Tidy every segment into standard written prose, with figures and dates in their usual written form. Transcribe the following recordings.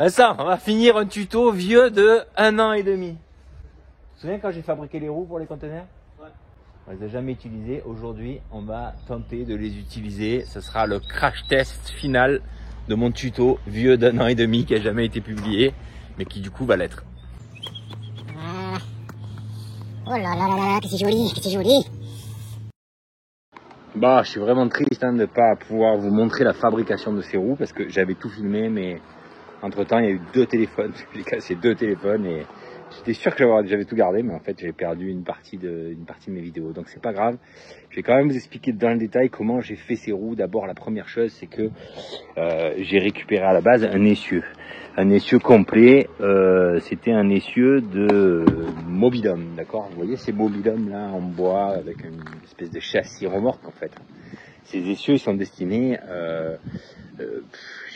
Ça, on va finir un tuto vieux de 1 an et demi. Tu te souviens quand j'ai fabriqué les roues pour les conteneurs? Ouais. On les a jamais utilisés. Aujourd'hui, on va tenter de les utiliser. Ce sera le crash test final de mon tuto vieux d'1 an et demi qui a jamais été publié, mais qui du coup va l'être. Oh là là là là, que c'est joli, que c'est joli. Bah, je suis vraiment triste de ne pas pouvoir vous montrer la fabrication de ces roues parce que j'avais tout filmé, mais entre temps il y a eu 2 téléphones, j'ai cassé 2 téléphones et j'étais sûr que j'avais tout gardé, mais en fait j'ai perdu une partie de mes vidéos, donc c'est pas grave. Je vais quand même vous expliquer dans le détail comment j'ai fait ces roues. D'abord, la première chose, c'est que j'ai récupéré à la base un essieu complet. C'était un essieu de mobil-homme, d'accord. Vous voyez ces mobil-hommes là en bois avec une espèce de châssis remorque en fait. Ces essieux ils sont destinés,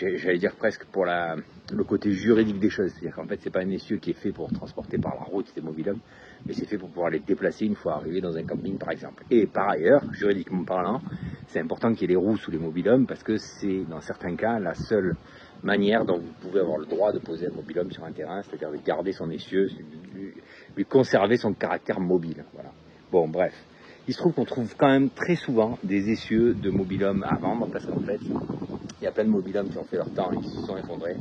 j'allais dire presque pour le côté juridique des choses. C'est-à-dire qu'en fait c'est pas un essieu qui est fait pour transporter par la route des mobil-hommes, mais c'est fait pour pouvoir les déplacer une fois arrivé dans un camping par exemple. Et par ailleurs, juridiquement parlant, c'est important qu'il y ait les roues sous les mobil-hommes parce que c'est dans certains cas la seule manière dont vous pouvez avoir le droit de poser un mobil-homme sur un terrain, c'est-à-dire de garder son essieu, lui conserver son caractère mobile. Voilà. Bon, bref. Il se trouve qu'on trouve quand même très souvent des essieux de mobil-hommes à vendre parce qu'en fait, il y a plein de mobil-hommes qui ont fait leur temps et qui se sont effondrés.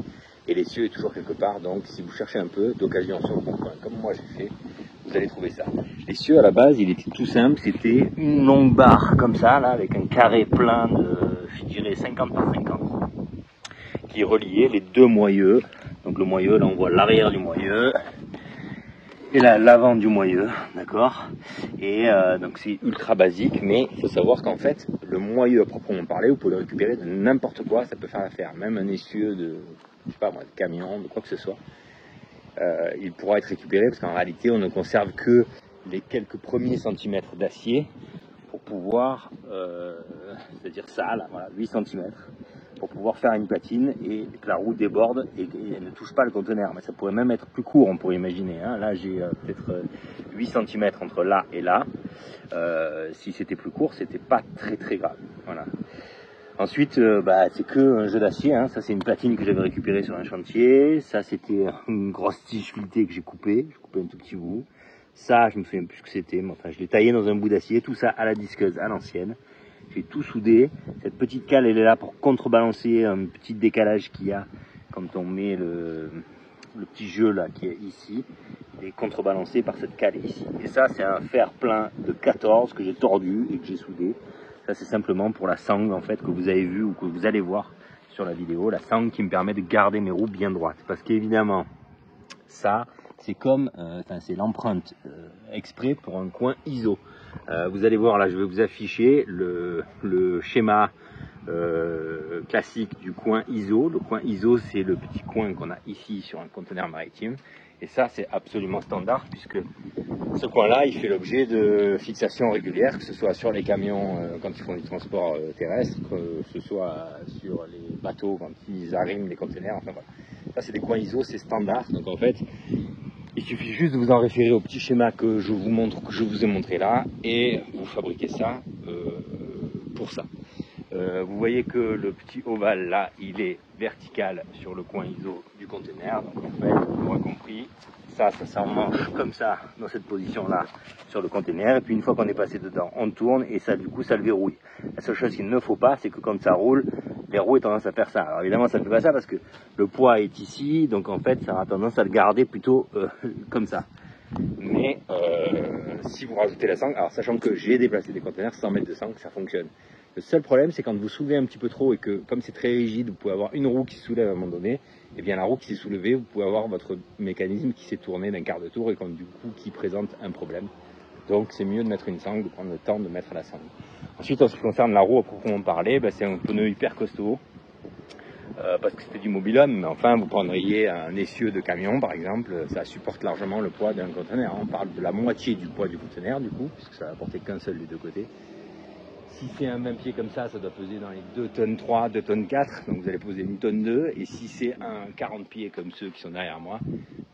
Et l'essieu est toujours quelque part, donc si vous cherchez un peu d'occasion sur le bon coin, comme moi j'ai fait, vous allez trouver ça. L'essieu à la base, il était tout simple, c'était une longue barre comme ça, là, avec un carré plein de, je dirais, 50 par 50, qui reliait les 2 moyeux. Donc le moyeu, là on voit l'arrière du moyeu, et là l'avant du moyeu, d'accord. Et donc c'est ultra basique, mais il faut savoir qu'en fait le moyeu à proprement parler, vous pouvez le récupérer de n'importe quoi, ça peut faire l'affaire, même un essieu de, je sais pas moi, de camion, de quoi que ce soit, il pourra être récupéré parce qu'en réalité on ne conserve que les quelques premiers centimètres d'acier pour pouvoir, c'est-à-dire ça là, voilà, 8 cm, pour pouvoir faire une patine et que la roue déborde et elle ne touche pas le conteneur. Mais ça pourrait même être plus court, on pourrait imaginer. Hein. Là, j'ai peut-être 8 cm entre là et là. Si c'était plus court, c'était pas très très grave. Voilà. Ensuite, c'est que un jeu d'acier. Hein. Ça, c'est une platine que j'avais récupérée sur un chantier. Ça, c'était une grosse tige filetée que j'ai coupée. J'ai coupé un tout petit bout. Ça, je me souviens plus ce que c'était, mais enfin, je l'ai taillé dans un bout d'acier. Tout ça à la disqueuse, à l'ancienne. J'ai tout soudé. Cette petite cale, elle est là pour contrebalancer un petit décalage qu'il y a quand on met le petit jeu là qui est ici. Il est contrebalancé par cette cale ici. Et ça, c'est un fer plein de 14 que j'ai tordu et que j'ai soudé. Ça, c'est simplement pour la sangle en fait que vous avez vu ou que vous allez voir sur la vidéo. La sangle qui me permet de garder mes roues bien droites. Parce qu'évidemment, ça, c'est comme, c'est l'empreinte exprès pour un coin ISO. Vous allez voir là, je vais vous afficher le schéma classique du coin ISO. Le coin ISO, c'est le petit coin qu'on a ici sur un conteneur maritime. Et ça, c'est absolument standard puisque ce coin-là, il fait l'objet de fixations régulières, que ce soit sur les camions quand ils font du transport terrestre, que ce soit sur les bateaux quand ils arriment les conteneurs. Enfin voilà. Ça, c'est des coins ISO, c'est standard. Donc en fait, il suffit juste de vous en référer au petit schéma que je vous ai montré là, et vous fabriquez ça pour ça. Vous voyez que le petit ovale là, il est vertical sur le coin ISO du conteneur. Donc en fait, vous l'aurez compris, ça s'emmanche comme ça, dans cette position là, sur le conteneur. Et puis une fois qu'on est passé dedans, on tourne et ça, du coup, ça le verrouille. La seule chose qu'il ne faut pas, c'est que quand ça roule, les roues aient tendance à faire ça. Alors évidemment, ça ne fait pas ça parce que le poids est ici, donc en fait, ça aura tendance à le garder plutôt comme ça. Mais si vous rajoutez la sangle, alors sachant que j'ai déplacé des conteneurs 100 mètres de sangle, ça fonctionne. Le seul problème, c'est quand vous soulevez un petit peu trop et que, comme c'est très rigide, vous pouvez avoir une roue qui se soulève à un moment donné, et bien la roue qui s'est soulevée, vous pouvez avoir votre mécanisme qui s'est tourné d'un quart de tour et du coup qui présente un problème. Donc c'est mieux de mettre une sangle, de prendre le temps de mettre la sangle. Ensuite, en ce qui concerne la roue à proprement parler, c'est un pneu hyper costaud. Parce que c'était du mobil-homme, mais enfin vous prendriez un essieu de camion par exemple, ça supporte largement le poids d'un conteneur. On parle de la moitié du poids du conteneur du coup, puisque ça va porter qu'un seul des deux côtés. Si c'est un même pied comme ça doit peser dans les 2 tonnes 3, 2 tonnes 4, donc vous allez poser 1 tonne 2, et si c'est un 40 pieds comme ceux qui sont derrière moi,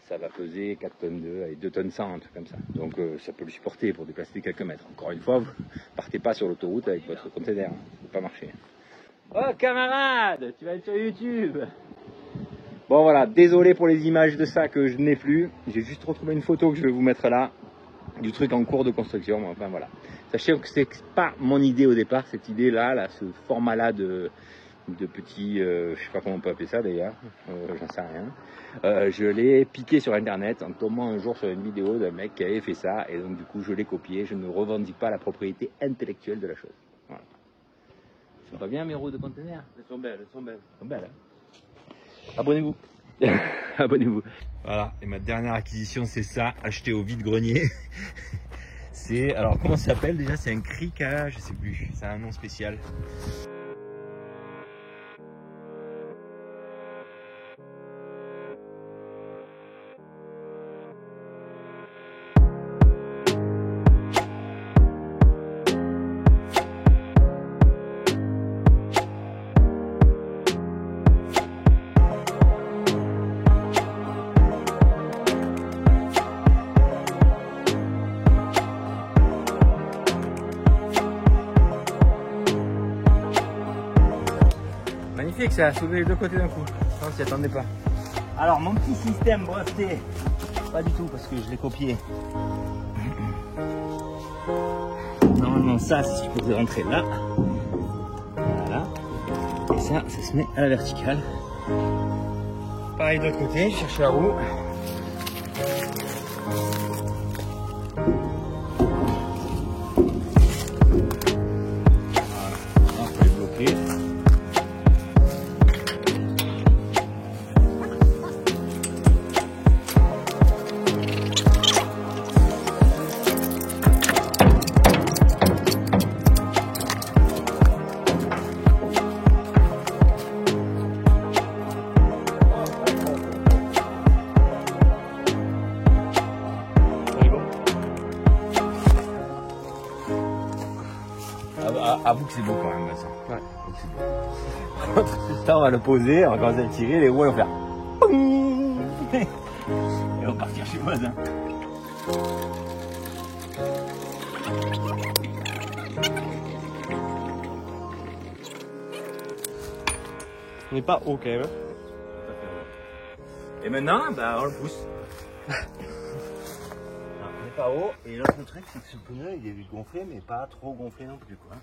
ça va peser 4 tonnes 2, et 2 tonnes 100, un truc comme ça. Donc ça peut le supporter pour déplacer quelques mètres. Encore une fois, vous partez pas sur l'autoroute avec votre conteneur, ça ne peut pas marcher. Oh camarade, tu vas être sur YouTube. Bon voilà, désolé pour les images de ça que je n'ai plus. J'ai juste retrouvé une photo que je vais vous mettre là, du truc en cours de construction. Enfin voilà. Sachez que c'est pas mon idée au départ, cette idée là, ce format là de petits, je sais pas comment on peut appeler ça d'ailleurs, j'en sais rien. Je l'ai piqué sur internet en tombant un jour sur une vidéo d'un mec qui avait fait ça, et donc du coup je l'ai copié. Je ne revendique pas la propriété intellectuelle de la chose. Voilà. Elles sont pas bien mes roues de conteneurs? Elles sont belles, elles sont belles. Elles sont belles, hein. Abonnez-vous. Abonnez-vous. Voilà, et ma dernière acquisition c'est ça, acheté au vide-grenier. C'est, alors comment ça s'appelle déjà? C'est un cric à, je sais plus, c'est un nom spécial. Magnifique, ça a sauvé les deux côtés d'un coup. On s'y attendait pas. Alors mon petit système breveté, pas du tout parce que je l'ai copié. Normalement ça, c'est supposé rentrer là. Voilà. Et ça se met à la verticale. Pareil de l'autre côté, je cherche la roue. Voilà, on peut les bloquer. Avoue que c'est beau quand même, ça. Ouais, c'est beau. Ça, on va le poser, on va commencer à le tirer, les roues vont faire. Et on va partir chez voisin. On n'est pas haut quand même. Et maintenant, bah, on le pousse. On n'est pas haut, et l'autre truc c'est que ce pneu il est gonflé mais pas trop gonflé non plus quoi.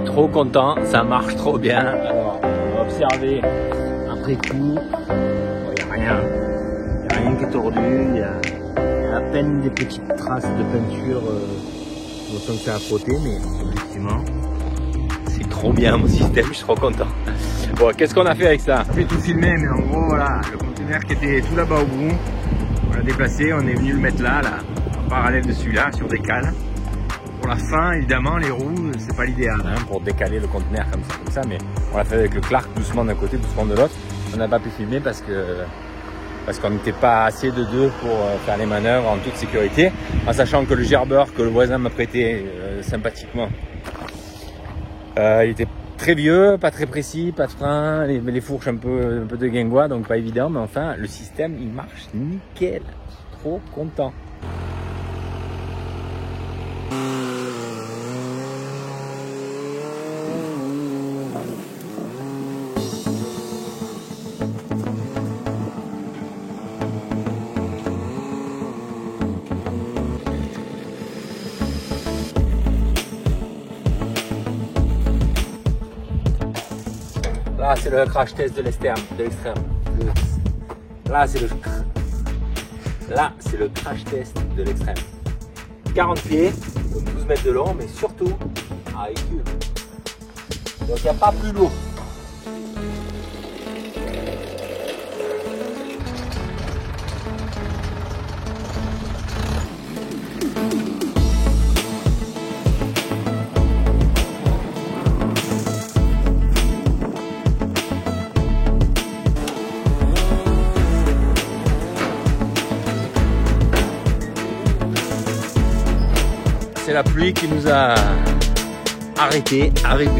Trop content, ça marche trop bien. Alors, on va observer après coup. Il n'y a rien. Il n'y a rien qui est tordu. Il y a à peine des petites traces de peinture. On sent que ça a frotté, mais effectivement, c'est trop bien mon système. Je suis trop content. Bon, qu'est-ce qu'on a fait avec ça? Je vais tout filmer, mais en gros, voilà, le conteneur qui était tout là-bas au bout, on l'a déplacé, on est venu le mettre là, en parallèle de celui-là, sur des cales. Pour la fin, évidemment, les roues, c'est pas l'idéal hein, pour décaler le conteneur comme ça, mais on l'a fait avec le Clark, doucement d'un côté, doucement de l'autre. On n'a pas pu filmer parce que parce qu'on n'était pas assez de deux pour faire les manœuvres en toute sécurité, en sachant que le gerbeur que le voisin m'a prêté sympathiquement, il était très vieux, pas très précis, pas de frein, les fourches un peu de guingois, donc pas évident, mais enfin le système il marche nickel, trop content. Là, c'est le crash test de l'extrême. Là, c'est le crash test de l'extrême. 40 pieds, donc 12 mètres de long, mais surtout avec cube. Donc, il n'y a pas plus lourd. C'est la pluie qui nous a arrêté,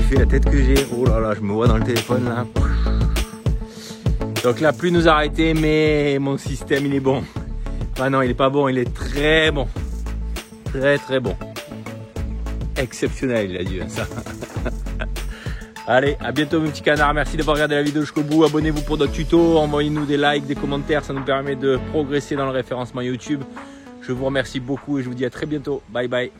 fait la tête que j'ai. Oh là là, je me vois dans le téléphone là. Donc la pluie nous a arrêté, mais mon système il est bon. Ah non, il est pas bon, il est très bon. Très bon. Exceptionnel, il a dit ça. Allez, à bientôt mes petits canards. Merci d'avoir regardé la vidéo jusqu'au bout. Abonnez-vous pour d'autres tutos. Envoyez-nous des likes, des commentaires. Ça nous permet de progresser dans le référencement YouTube. Je vous remercie beaucoup et je vous dis à très bientôt. Bye bye.